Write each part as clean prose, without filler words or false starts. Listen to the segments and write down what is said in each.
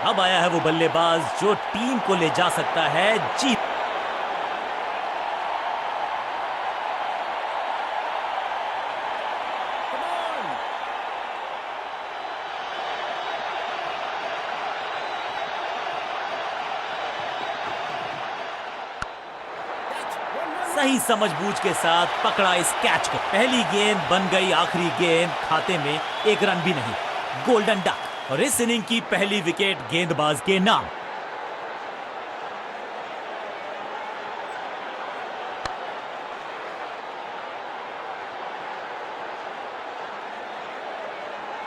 अब आया है वो बल्लेबाज जो टीम को ले जा सकता है जीत। सही समझबूझ के साथ पकड़ा इस कैच को। पहली गेंद बन गई आखिरी गेंद, खाते में एक रन भी नहीं। गोल्डन डक और इस इनिंग की पहली विकेट गेंदबाज के नाम।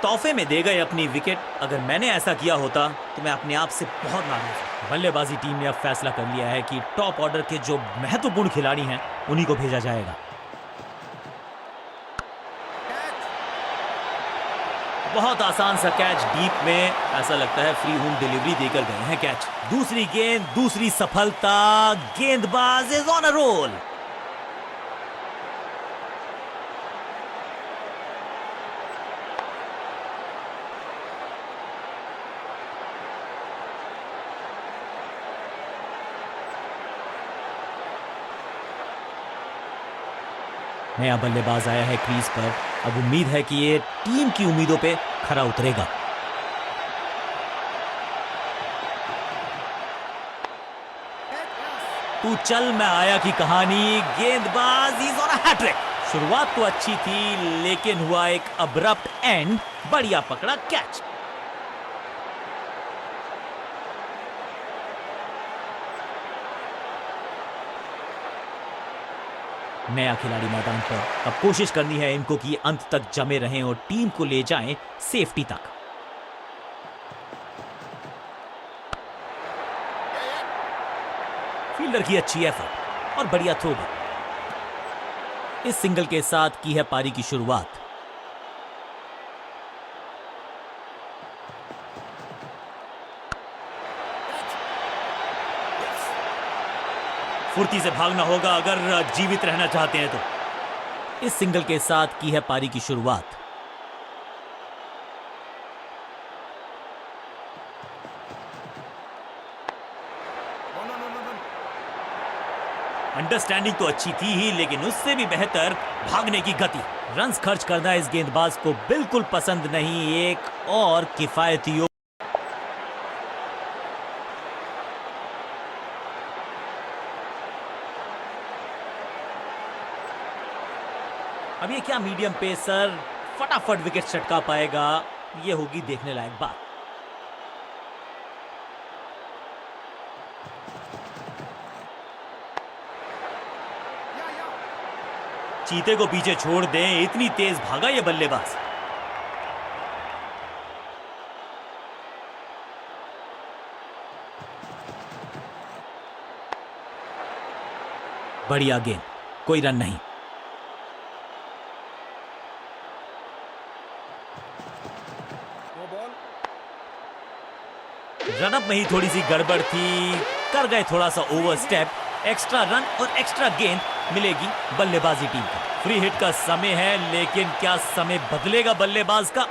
तोहफे में दे गए अपनी विकेट। अगर मैंने ऐसा किया होता तो मैं अपने आप से बहुत नाराज हूं। बल्लेबाजी टीम ने अब फैसला कर लिया है कि टॉप ऑर्डर के जो महत्वपूर्ण खिलाड़ी हैं उन्हीं को भेजा जाएगा। बहुत आसान सा कैच डीप में, ऐसा लगता है फ्री होम डिलीवरी देकर गए हैं कैच। दूसरी गेंद, दूसरी सफलता, गेंदबाज इज ऑन अ रोल। नया बल्लेबाज आया है क्रीज पर। अब उम्मीद है कि ये टीम की उम्मीदों पे खरा उतरेगा। तू चल मैं आया की कहानी, गेंदबाज इज ऑन अ हैट्रिक। शुरुआत तो अच्छी थी लेकिन हुआ एक अब्रप्ट एंड। बढ़िया पकड़ा कैच। नया खिलाड़ी मैदान पर। अब कोशिश करनी है इनको कि अंत तक जमे रहें और टीम को ले जाएं सेफ्टी तक। फील्डर की अच्छी एफर्ट और बढ़िया थ्रो भी। इस सिंगल के साथ की है पारी की शुरुआत। फुर्ती से भागना होगा अगर जीवित रहना चाहते हैं तो। इस सिंगल के साथ की है पारी की शुरुआत। अंडरस्टैंडिंग तो अच्छी थी ही लेकिन उससे भी बेहतर भागने की गति। रन्स खर्च करना इस गेंदबाज को बिल्कुल पसंद नहीं। एक और किफायती। अब ये क्या मीडियम पेसर फटाफट विकेट चटका पाएगा, ये होगी देखने लायक बात। चीते को पीछे छोड़ दें, इतनी तेज भागा ये बल्लेबाज। बढ़िया गेंद, कोई रन नहीं। रनअप में ही थोड़ी सी गड़बड़ थी, कर गए थोड़ा सा ओवर स्टेप। एक्स्ट्रा रन और एक्स्ट्रा गेंद मिलेगी बल्लेबाजी टीम को। फ्री हिट का समय है लेकिन क्या समय बदलेगा बल्लेबाज का?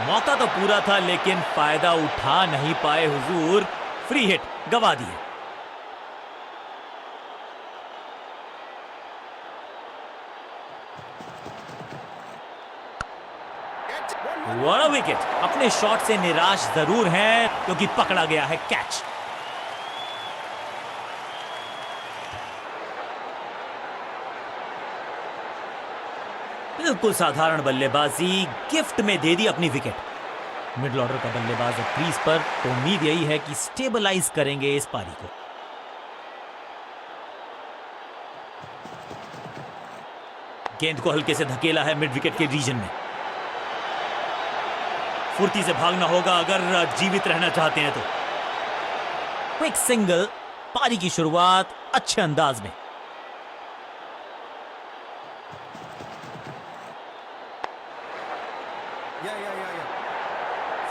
मौका तो पूरा था लेकिन फायदा उठा नहीं पाए हुजूर। फ्री हिट गवा दिए। What a wicket. अपने शॉट से निराश जरूर हैं क्योंकि पकड़ा गया है कैच। बिल्कुल साधारण बल्लेबाजी, गिफ्ट में दे दी अपनी विकेट। मिडिल ऑर्डर का बल्लेबाज अब क्रीज पर, तो उम्मीद यही है कि स्टेबलाइज करेंगे इस पारी को। गेंद को हल्के से धकेला है मिड विकेट के रीजन में। फुर्ती से भागना होगा अगर जीवित रहना चाहते हैं तो। क्विक सिंगल, पारी की शुरुआत अच्छे अंदाज में।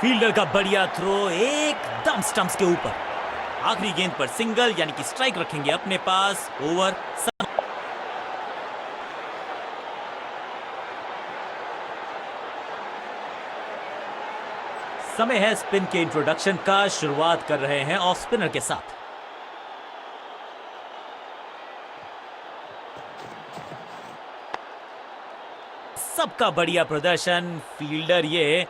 फील्डर का बढ़िया थ्रो एकदम स्टंप्स के ऊपर। आखिरी गेंद पर सिंगल यानी कि स्ट्राइक रखेंगे अपने पास। ओवर समय है स्पिन के इंट्रोडक्शन का। शुरुआत कर रहे हैं ऑफ स्पिनर के साथ। सबका बढ़िया प्रदर्शन। फील्डर ये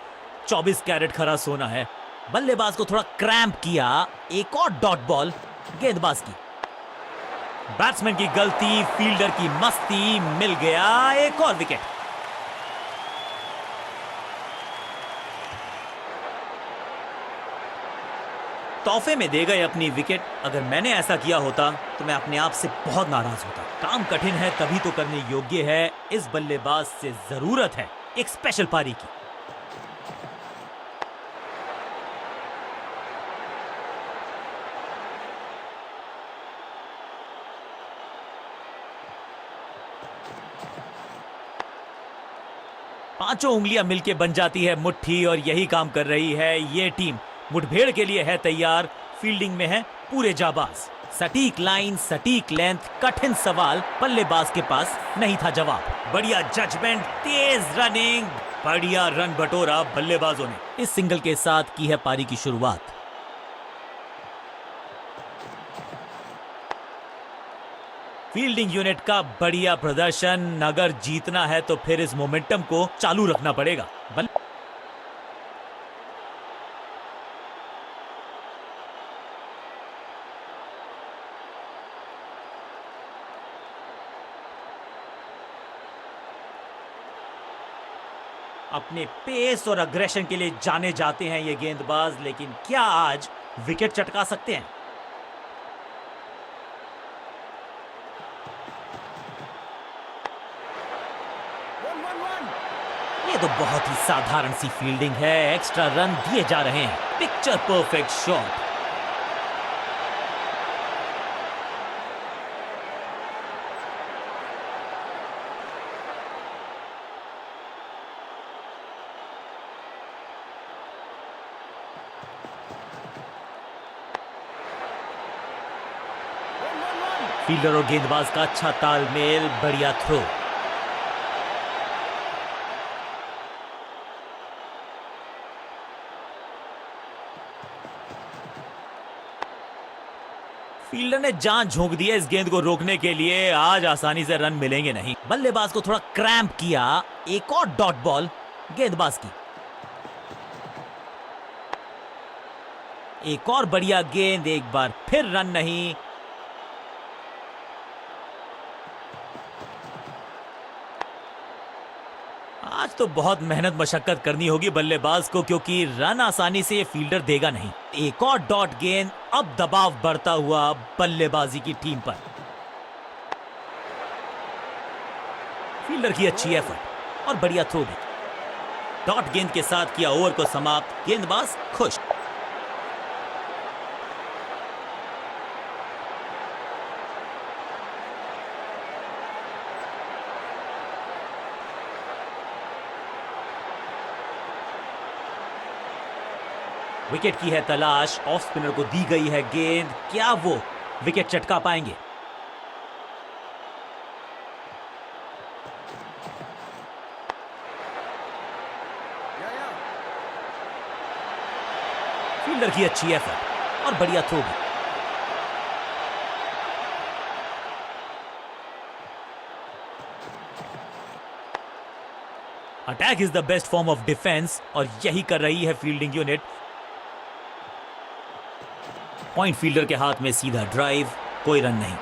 24 कैरेट खरा सोना है। बल्लेबाज को थोड़ा क्रैम्प किया। एक और डॉट बॉल गेंदबाज की। बैट्समैन की गलती, फील्डर की मस्ती, मिल गया एक और विकेट। तोहफे में दे गए अपनी विकेट। अगर मैंने ऐसा किया होता तो मैं अपने आप से बहुत नाराज होता। काम कठिन है तभी तो करने योग्य है। इस बल्लेबाज से जरूरत है एक स्पेशल पारी की। पांचों उंगलियां मिलके बन जाती है मुट्ठी और यही काम कर रही है ये टीम। मुठभेड़ के लिए है तैयार। फील्डिंग में है पूरे जाबाज। सटीक लाइन, सटीक लेंथ, कठिन सवाल, बल्लेबाज के पास नहीं था जवाब। बढ़िया जजमेंट, तेज रनिंग, बढ़िया रन बटोरा बल्लेबाजों ने। इस सिंगल के साथ की है पारी की शुरुआत। फील्डिंग यूनिट का बढ़िया प्रदर्शन। अगर जीतना है तो फिर इस मोमेंटम को चालू रखना पड़ेगा। अपने पेस और अग्रेशन के लिए जाने जाते हैं ये गेंदबाज, लेकिन क्या आज विकेट चटका सकते हैं? ये तो बहुत ही साधारण सी फील्डिंग है। एक्स्ट्रा रन दिए जा रहे हैं। Picture perfect shot. फील्डर और गेंदबाज का अच्छा तालमेल, बढ़िया थ्रो। फील्डर ने जान झोंक दी है इस गेंद को रोकने के लिए। आज आसानी से रन मिलेंगे नहीं। बल्लेबाज को थोड़ा क्रैम्प किया। एक और डॉट बॉल गेंदबाज की। एक और बढ़िया गेंद, एक बार फिर रन नहीं। आज तो बहुत मेहनत मशक्कत करनी होगी बल्लेबाज को, क्योंकि रन आसानी से ये फील्डर देगा नहीं। एक और डॉट गेंद। अब दबाव बढ़ता हुआ बल्लेबाजी की टीम पर। फील्डर की अच्छी एफर्ट और बढ़िया थ्रो भी। डॉट गेंद के साथ किया ओवर को समाप्त। गेंदबाज खुश। विकेट की है तलाश। ऑफ स्पिनर को दी गई है गेंद। क्या वो विकेट चटका पाएंगे? फील्डर की अच्छी एफर्ट और बढ़िया थ्रो भी। Attack is the best form of defence और यही कर रही है फील्डिंग यूनिट। पॉइंट फील्डर के हाथ में सीधा ड्राइव, कोई रन नहीं।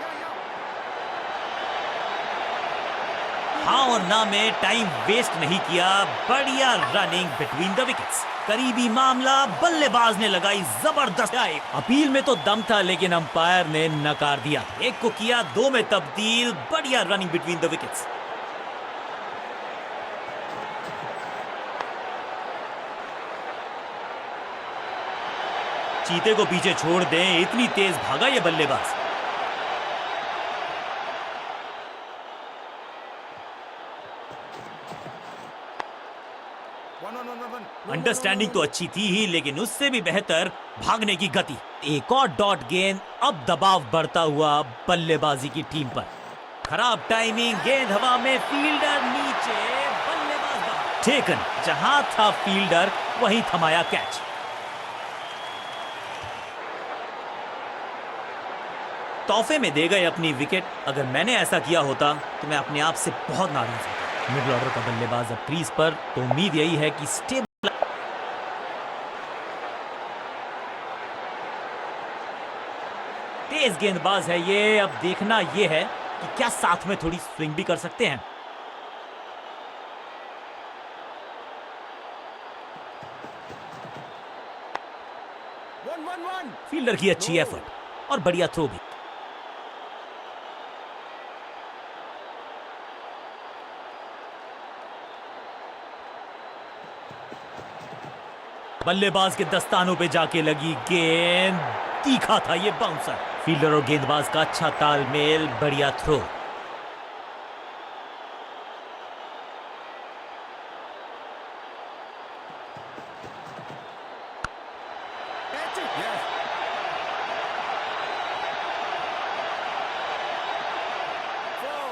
हाँ और ना में टाइम वेस्ट नहीं किया। बढ़िया रनिंग बिटवीन द विकेट्स। करीबी मामला, बल्लेबाज ने लगाई जबरदस्त। अपील में तो दम था लेकिन अंपायर ने नकार दिया। एक को किया दो में तब्दील। बढ़िया रनिंग बिटवीन द विकेट्स। चीते को पीछे छोड़ दें, इतनी तेज भागा ये बल्लेबाज। अंडरस्टैंडिंग तो अच्छी थी ही, लेकिन उससे भी बेहतर भागने की गति। एक और डॉट गेंद, अब दबाव बढ़ता हुआ बल्लेबाजी की टीम पर। खराब टाइमिंग, गेंद हवा में, फील्डर नीचे, बल्लेबाज बाहर। टेकन, जहां था फील्डर वहीं थमाया कैच। तोहफे में दे गए अपनी विकेट। अगर मैंने ऐसा किया होता तो मैं अपने आप से बहुत नाराज होता। मिडिल ऑर्डर का बल्लेबाज अब क्रीज पर, तो उम्मीद यही है कि स्टेबल। तेज गेंदबाज है ये, अब देखना ये है कि क्या साथ में थोड़ी स्विंग भी कर सकते हैं। फील्डर की अच्छी एफर्ट और बढ़िया थ्रो भी। बल्लेबाज के दस्तानों पे जाके लगी गेंद, तीखा था ये बाउंसर। फील्डर और गेंदबाज का अच्छा तालमेल, बढ़िया थ्रो।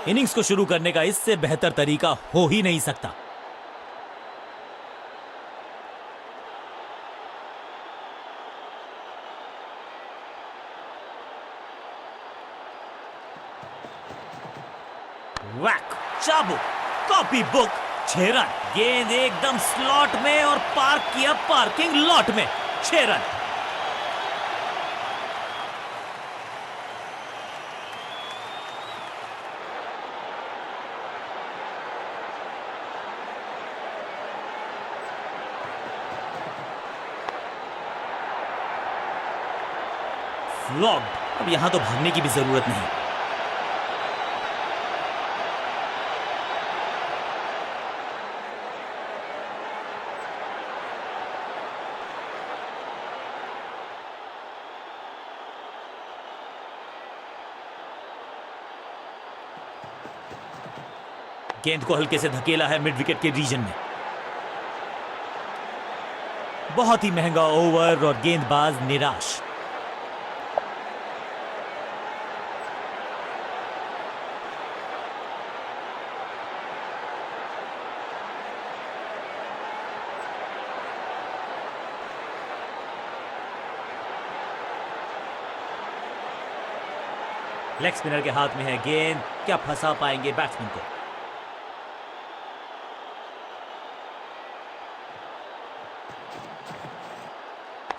इनिंग्स को शुरू करने का इससे बेहतर तरीका हो ही नहीं सकता। वैक, चाबुक, कॉपी बुक, 6 रन। गेंद एकदम स्लॉट में और पार्क किया पार्किंग लॉट में, 6 रन। फ्लॉग्ड, अब यहां तो भागने की भी जरूरत नहीं। गेंद को हल्के से धकेला है मिड विकेट के रीजन में। बहुत ही महंगा ओवर और गेंदबाज निराश। लेग स्पिनर के हाथ में है गेंद, क्या फंसा पाएंगे बैट्समैन को।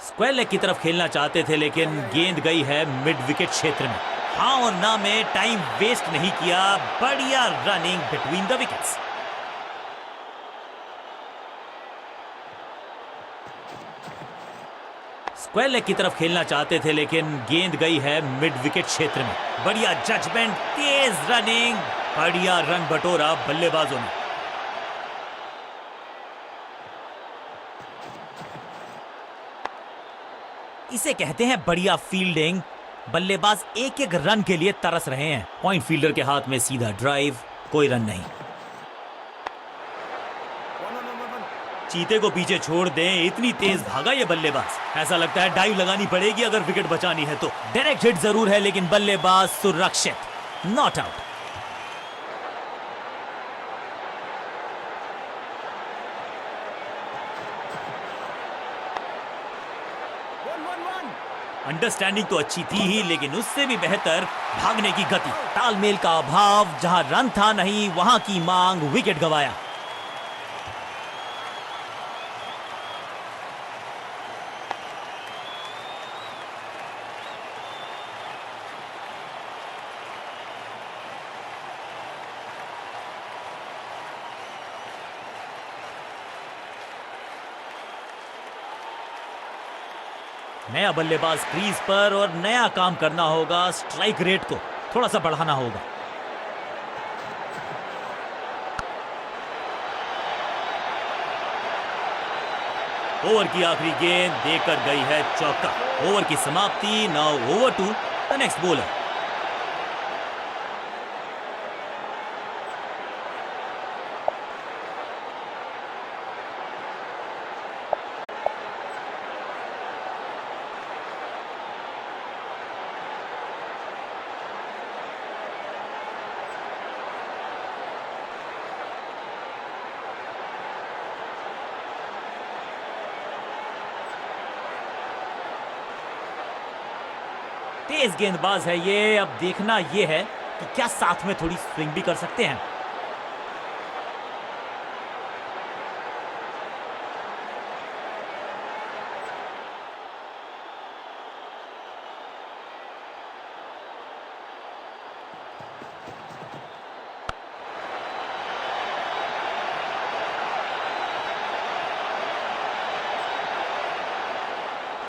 स्क्वायर लेग की तरफ खेलना चाहते थे, लेकिन गेंद गई है मिड विकेट क्षेत्र में। हाँ और ना में टाइम वेस्ट नहीं किया, बढ़िया running between the wickets. Square leg की तरफ खेलना चाहते थे, लेकिन गेंद गई है मिड विकेट क्षेत्र में। बढ़िया जजमेंट, तेज रनिंग, बढ़िया रन बटोरा बल्लेबाजों ने। इसे कहते हैं बढ़िया फील्डिंग। बल्लेबाज एक एक रन के लिए तरस रहे हैं। पॉइंट फील्डर के हाथ में सीधा ड्राइव, कोई रन नहीं। चीते को पीछे छोड़ दें, इतनी तेज भागा ये बल्लेबाज। ऐसा लगता है डाइव लगानी पड़ेगी अगर विकेट बचानी है तो। डायरेक्ट हिट जरूर है, लेकिन बल्लेबाज सुरक्षित, नॉट आउट। अंडरस्टैंडिंग तो अच्छी थी ही, लेकिन उससे भी बेहतर भागने की गति। तालमेल का अभाव, जहां रन था नहीं वहां की मांग, विकेट गवाया। नया बल्लेबाज क्रीज पर और नया काम करना होगा। स्ट्राइक रेट को थोड़ा सा बढ़ाना होगा। ओवर की आखिरी गेंद देकर गई है चौका। ओवर की समाप्ति, now over to the next bowler. तेज गेंदबाज है ये। अब देखना ये है कि क्या साथ में थोड़ी स्विंग भी कर सकते हैं।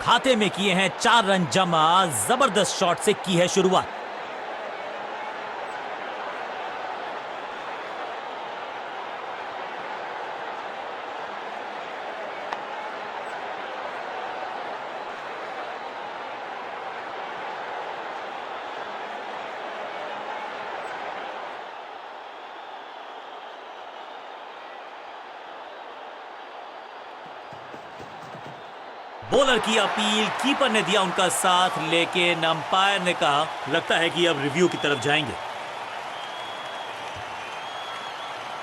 खाते में किए हैं 4 रन जमा। जबरदस्त शॉट से की है शुरुआत। बॉलर की अपील, कीपर ने दिया उनका साथ, लेकिन अंपायर ने कहा लगता है कि अब रिव्यू की तरफ जाएंगे।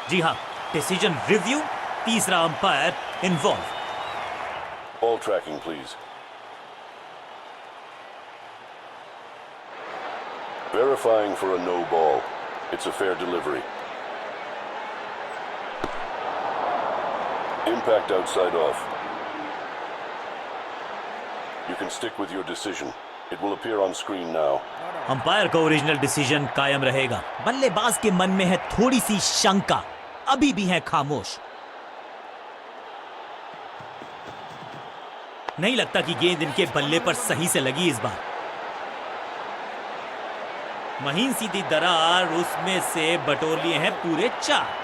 जी हां, डिसीजन रिव्यू, तीसरा umpire involve. Ball tracking, please. Verifying for a no ball. It's a fair delivery. Impact outside off. You can stick with your decision. It will appear on screen now. Umpire का original decision कायम रहेगा। बल्लेबाज के मन में है थोड़ी सी शंका, अभी भी है खामोश। नहीं लगता कि गेंद इनके बल्ले पर सही से लगी इस बार। महीन सीधी दरार, उसमें से बटोर लिए हैं पूरे 4।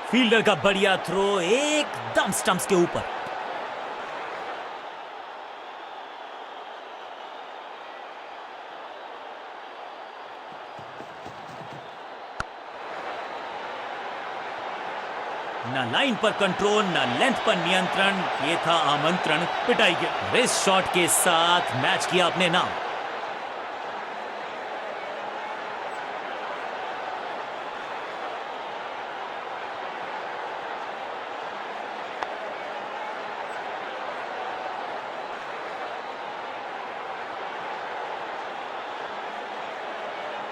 फील्डर का बढ़िया थ्रो, एकदम स्टंप्स के ऊपर। ना लाइन पर कंट्रोल, ना लेंथ पर नियंत्रण, ये था आमंत्रण पिटाई के। रिस्ट शॉट के साथ मैच किया अपने नाम।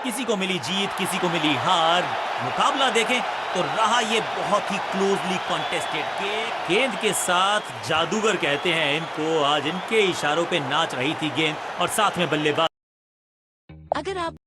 किसी को मिली जीत, किसी को मिली हार। मुकाबला देखें तो रहा ये बहुत ही क्लोजली कॉन्टेस्टेड। गेंद के साथ जादूगर कहते हैं इनको। आज इनके इशारों पे नाच रही थी गेंद और साथ में बल्लेबाज।